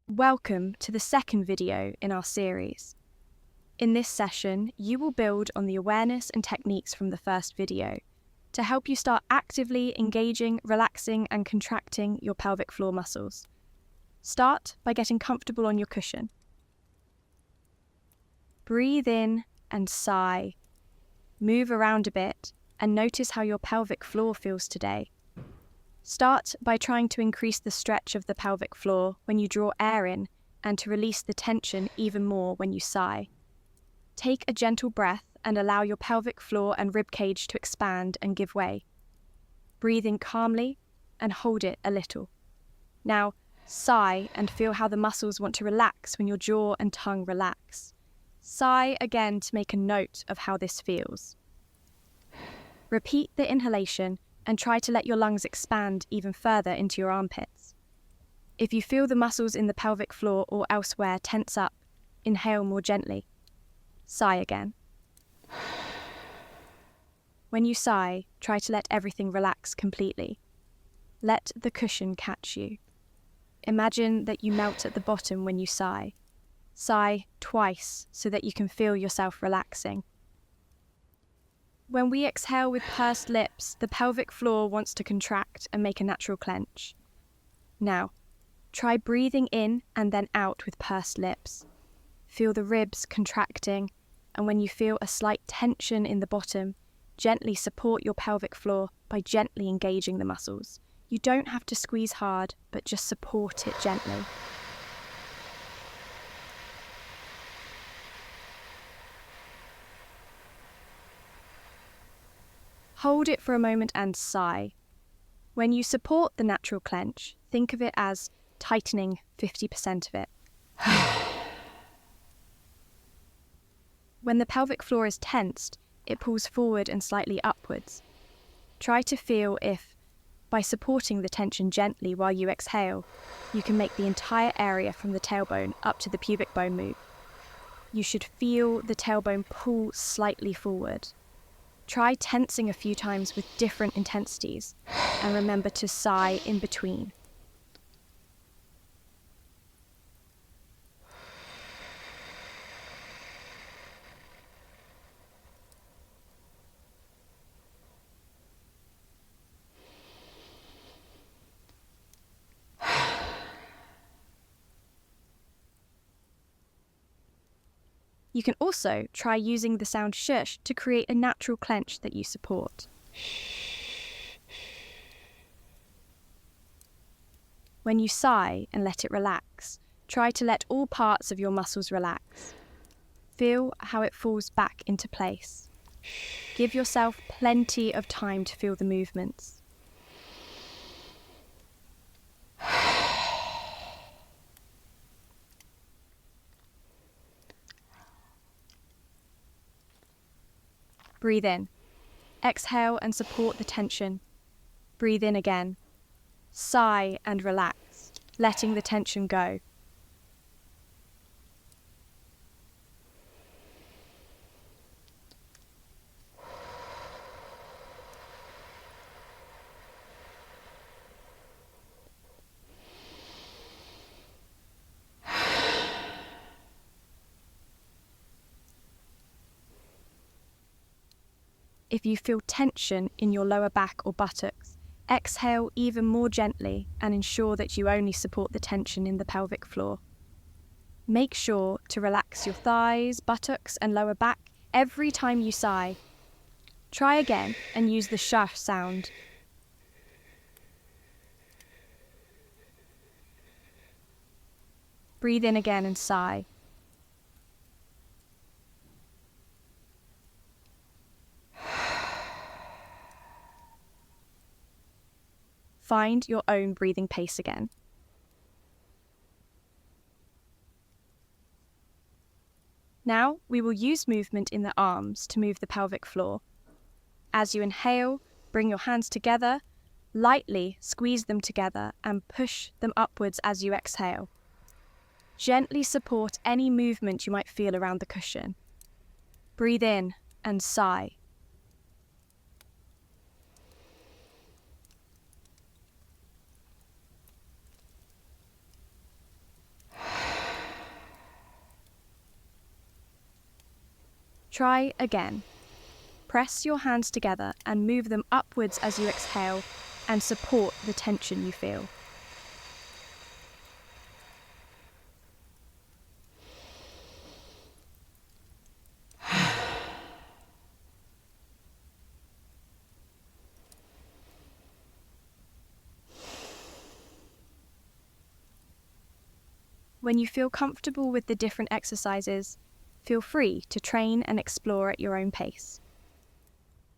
Welcome to the second video in our series. In this session, you will build on the awareness and techniques from the first video to help you start actively engaging, relaxing, and contracting your pelvic floor muscles. Start by getting comfortable on your cushion. Breathe in and sigh. Move around a bit and notice how your pelvic floor feels today. Start by trying to increase the stretch of the pelvic floor when you draw air in and to release the tension even more when you sigh. Take a gentle breath and allow your pelvic floor and rib cage to expand and give way. Breathe in calmly and hold it a little. Now, sigh and feel how the muscles want to relax when your jaw and tongue relax. Sigh again to make a note of how this feels. Repeat the inhalation and try to let your lungs expand even further into your armpits. If you feel the muscles in the pelvic floor or elsewhere tense up, inhale more gently. Sigh again. When you sigh, try to let everything relax completely. Let the cushion catch you. Imagine that you melt at the bottom when you sigh. Sigh twice so that you can feel yourself relaxing. When we exhale with pursed lips, the pelvic floor wants to contract and make a natural clench. Now, try breathing in and then out with pursed lips. Feel the ribs contracting, and when you feel a slight tension in the bottom, gently support your pelvic floor by gently engaging the muscles. You don't have to squeeze hard, but just support it gently. Hold it for a moment and sigh. When you support the natural clench, think of it as tightening 50% of it. When the pelvic floor is tensed, it pulls forward and slightly upwards. Try to feel if, by supporting the tension gently while you exhale, you can make the entire area from the tailbone up to the pubic bone move. You should feel the tailbone pull slightly forward. Try tensing a few times with different intensities, and remember to sigh in between. You can also try using the sound shush to create a natural clench that you support. When you sigh and let it relax, try to let all parts of your muscles relax. Feel how it falls back into place. Give yourself plenty of time to feel the movements. Breathe in. Exhale and support the tension. Breathe in again. Sigh and relax, letting the tension go. If you feel tension in your lower back or buttocks, exhale even more gently and ensure that you only support the tension in the pelvic floor. Make sure to relax your thighs, buttocks, and lower back every time you sigh. Try again and use the shush sound. Breathe in again and sigh. Find your own breathing pace again. Now we will use movement in the arms to move the pelvic floor. As you inhale, bring your hands together, lightly squeeze them together and push them upwards as you exhale. Gently support any movement you might feel around the cushion. Breathe in and sigh. Try again. Press your hands together and move them upwards as you exhale and support the tension you feel. When you feel comfortable with the different exercises, feel free to train and explore at your own pace.